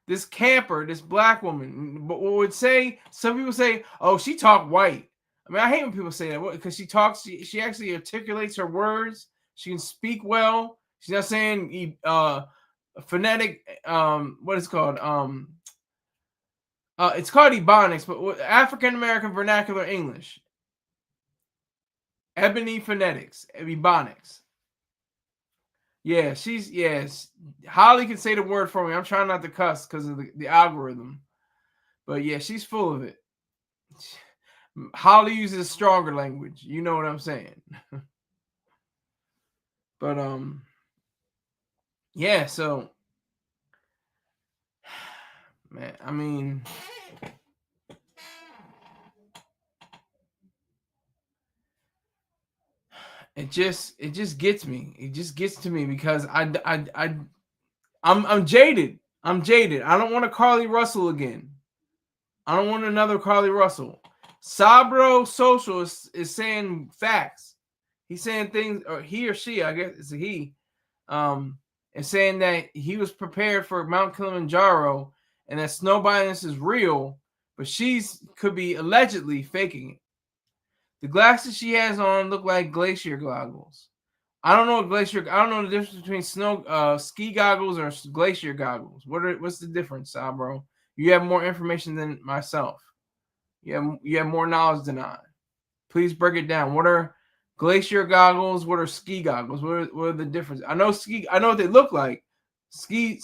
This camper, this black woman, but what would say, some people say, oh, she talked white. I mean, I hate when people say that because she talks, she actually articulates her words. She can speak well. She's not saying phonetic, what is it called? It's called Ebonics, but African American Vernacular English. Ebony phonetics, Ebonics. Yeah, Holly can say the word for me. I'm trying not to cuss because of the algorithm. But yeah, she's full of it. Holly uses stronger language. You know what I'm saying. But yeah, so man, I mean, it just gets me. It just gets to me because I'm jaded. I'm jaded. I don't want a Carly Russell again. I don't want another Carly Russell. Sabro Social is saying facts. He's saying things, or he or she, I guess it's a he, is saying that he was prepared for Mount Kilimanjaro and that snow blindness is real, but she's could be allegedly faking it. The glasses she has on look like glacier goggles. I don't know the difference between ski goggles or glacier goggles. What's the difference, Sabro? You have more information than myself. You have more knowledge than I. Please break it down. What are glacier goggles? What are ski goggles? What are the difference? I know what they look like. Ski.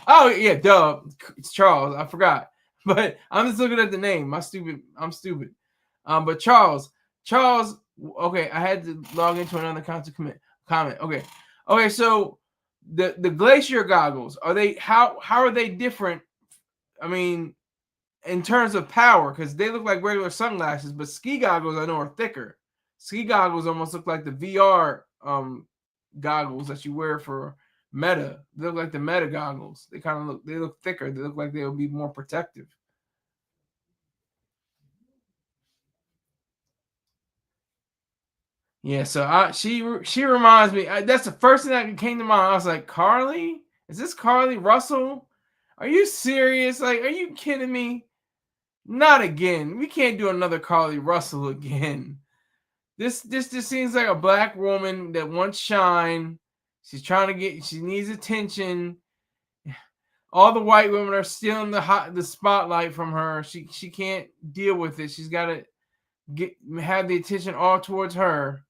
Oh yeah, duh. It's Charles. I forgot. But I'm just looking at the name. I'm stupid. But Charles. Okay, I had to log into another comment. Okay. So the glacier goggles, are they how are they different? I mean, in terms of power, because they look like regular sunglasses, but ski goggles I know are thicker. Ski goggles almost look like the VR goggles that you wear for Meta. They look like the Meta goggles. They look thicker. They look like they will be more protective. Yeah, so she reminds me. That's the first thing that came to mind. I was like, Carly? Is this Carly Russell? Are you serious? Like, are you kidding me? Not again. We can't do another Carly Russell again. This just seems like a black woman that wants shine. She needs attention. All the white women are stealing the spotlight from her. She can't deal with it. She's got to have the attention all towards her.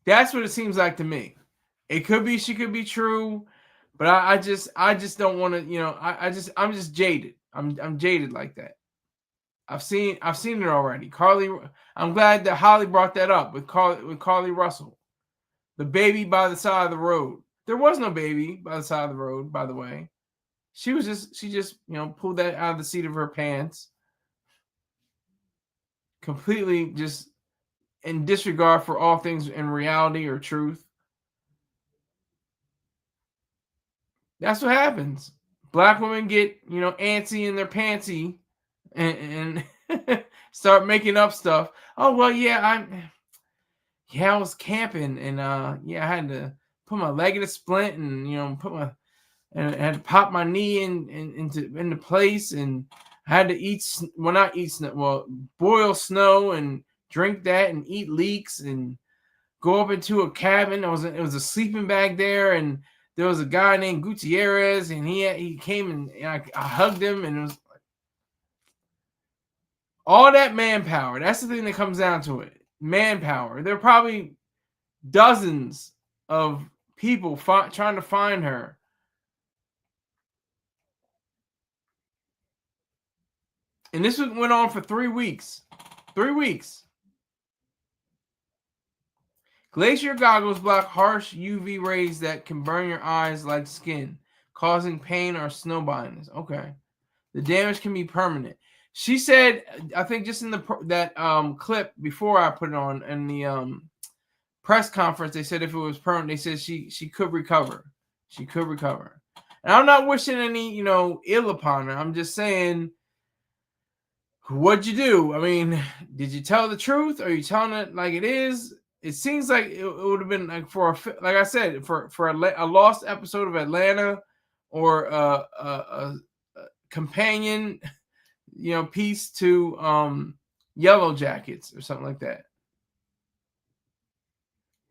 That's what it seems like to me. It could be she could be true, but I just don't want to. I'm just jaded. I'm jaded like that. I've seen it already. Carly, I'm glad that Holly brought that up with Carly Russell. The baby by the side of the road. There was no baby by the side of the road, by the way. She just pulled that out of the seat of her pants. Completely just in disregard for all things in reality or truth. That's what happens. Black women get, antsy in their pantsy and start making up stuff. Oh, well, yeah, I was camping and I had to put my leg in a splint and and I had to pop my knee into place, and I had to boil snow and drink that and eat leeks, and go up into a cabin. It was a sleeping bag there, and there was a guy named Gutierrez, and he came and I hugged him, and it was all that manpower. That's the thing that comes down to it. Manpower. There are probably dozens of people trying to find her. And this went on for 3 weeks. 3 weeks. Glacier goggles block harsh UV rays that can burn your eyes like skin, causing pain or snow blindness. Okay. The damage can be permanent. She said, I think just in that clip before I put it on in the press conference, they said if it was permanent, they said she could recover. She could recover. And I'm not wishing any, ill upon her. I'm just saying, what'd you do? I mean, did you tell the truth? Are you telling it like it is? It seems like it would have been like like I said, for a lost episode of Atlanta, or a companion, piece to Yellow Jackets or something like that.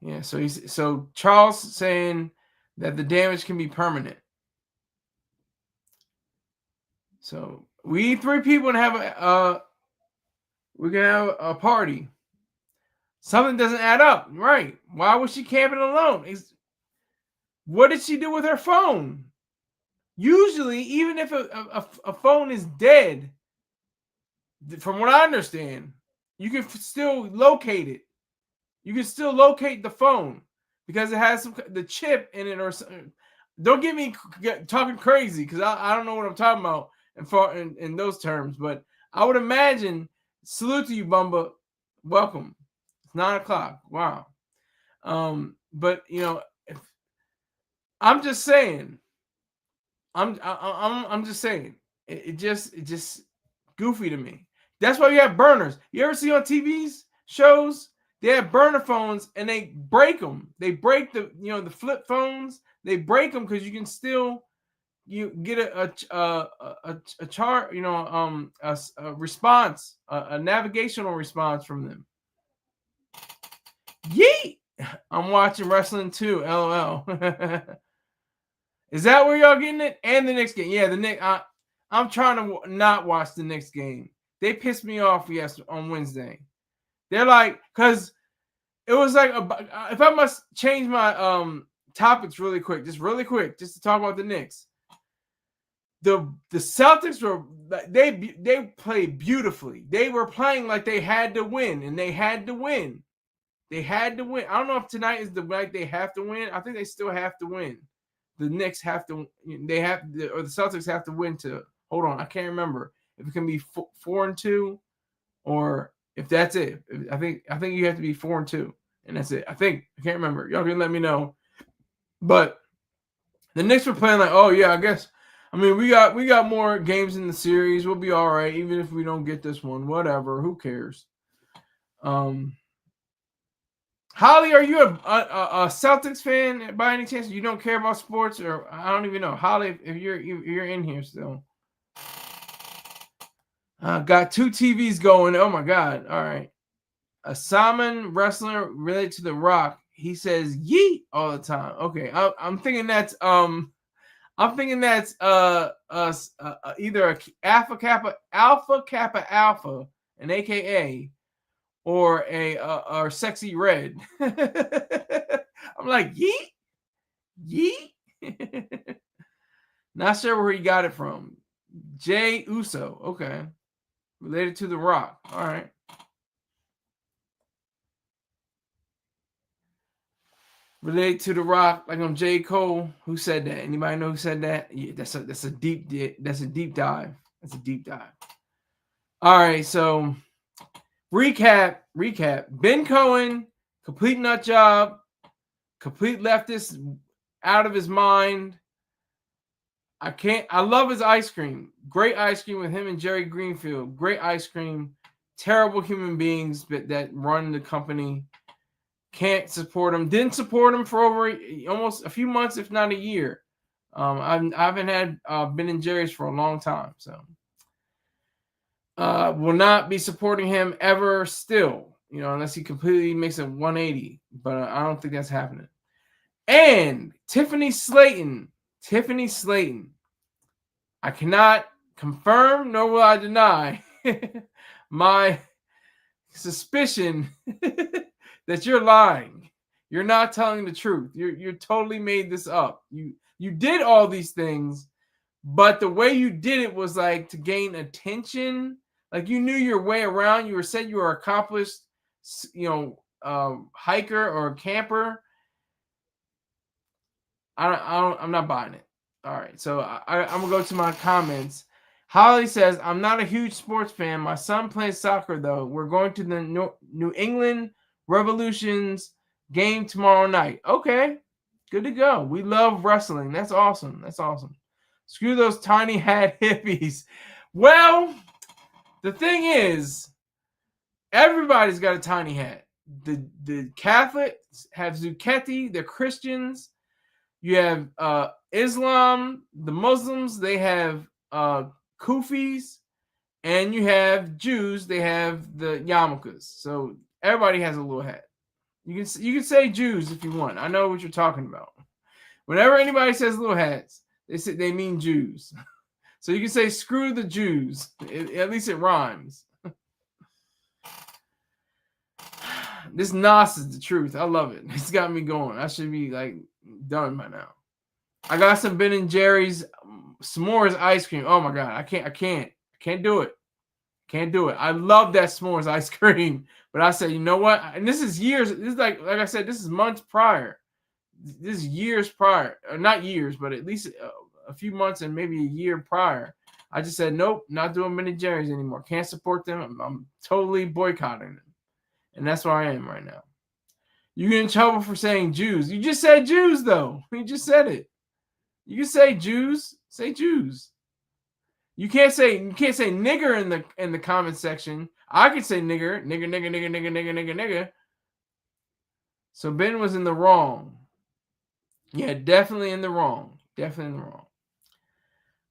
Yeah, so Charles saying that the damage can be permanent. So we need 3 people and have we're gonna have a party. Something doesn't add up, right? Why was she camping alone? What did she do with her phone? Usually, even if a phone is dead, from what I understand, you can still locate it. You can still locate the phone because it has the chip in it or something. Don't get me talking crazy because I don't know what I'm talking about in those terms. But I would imagine, salute to you, Bumba. Welcome. It's 9 o'clock. Wow. But if, I'm just saying. I'm just saying. It just goofy to me. That's why you have burners. You ever see on TV's shows? They have burner phones and they break them. They break the flip phones. They break them because you can still get a chart, a response, a navigational response from them. Yeet! I'm watching wrestling too. LOL. Is that where y'all getting it? And the Knicks game? Yeah, the Knicks. I'm trying to not watch the Knicks game. They pissed me off on Wednesday. They're like, because it was like, if I must change my topics really quick, just to talk about the Knicks. The Celtics they played beautifully. They were playing like they had to win, and they had to win. They had to win. I don't know if tonight is the night they have to win. I think they still have to win. The Knicks have to. Or the Celtics have to win to. Hold on, I can't remember if it can be 4-2, or if that's it. I think you have to be 4-2, and that's it. I can't remember. Y'all can let me know. But the Knicks were playing like, oh yeah, I guess. I mean, we got more games in the series. We'll be all right, even if we don't get this one. Whatever. Who cares? Holly, are you a Celtics fan by any chance? You don't care about sports, or I don't even know. Holly, if you're in here still. Got 2 TVs going. Oh my God! All right, a Simon wrestler related to The Rock. He says "yeet" all the time. Okay, I'm thinking that's either a Alpha Kappa Alpha, an AKA, or or Sexy Red. I'm like yeet. Not sure where he got it from. Jay Uso. Okay. Related to The Rock. All right. Related to The Rock, like on J. Cole. Who said that? Anybody know who said that? Yeah, that's a deep dive. That's a deep dive. All right, so recap. Ben Cohen, complete nut job, complete leftist, out of his mind. I love his ice cream. Great ice cream with him and Jerry Greenfield. Great ice cream. Terrible human beings that run the company. Can't support him. Didn't support him for over almost a few months, if not a year. I haven't had Ben and Jerry's for a long time, so will not be supporting him ever. Still, You know, unless he completely makes a 180. But I don't think that's happening. And Tiffany Slayton. I cannot confirm nor will I deny my suspicion that you're lying. You're not telling the truth. You're totally made this up. You did all these things, but the way you did it was like to gain attention. Like you knew your way around. You said you were an accomplished, hiker or camper. I'm not buying it. All right, so I'm gonna go to my comments. Holly says, I'm not a huge sports fan. My son plays soccer, though. We're going to the New England Revolution's game tomorrow night. Okay, good to go. We love wrestling. That's awesome. That's awesome. Screw those tiny hat hippies. Well, the thing is, everybody's got a tiny hat. The Catholics have Zucchetti. The Christians. You have Islam. The Muslims, they have Kufis, and you have Jews. They have the yarmulkes. So everybody has a little hat. You can say Jews if you want. I know what you're talking about. Whenever anybody says little hats, they mean Jews. So you can say screw the Jews. At least it rhymes. This Nas is the truth. I love it. It's got me going. I should be like done by now. I got some Ben & Jerry's s'mores ice cream. Oh my god, I can't do it. Can't do it. I love that s'mores ice cream, but I said, you know what? And this is years. This is like I said, this is months prior. This is years prior, or not years, but at least a few months and maybe a year prior. I just said, nope, not doing Ben & Jerry's anymore. Can't support them. I'm totally boycotting them. And that's where I am right now. You get in trouble for saying Jews. You just said Jews, though. You just said it. You can say Jews. Say Jews. You can't say nigger in the comment section. I could say nigger. So Ben was in the wrong. Yeah, definitely in the wrong.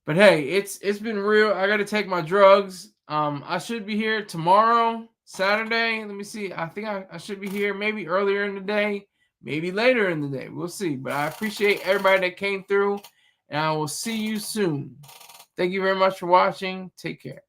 But hey, it's been real. I got to take my drugs. I should be here tomorrow, Saturday. Let me see. I think I should be here maybe earlier in the day, maybe later in the day. We'll see. But I appreciate everybody that came through, and I will see you soon. Thank you very much for watching. Take care.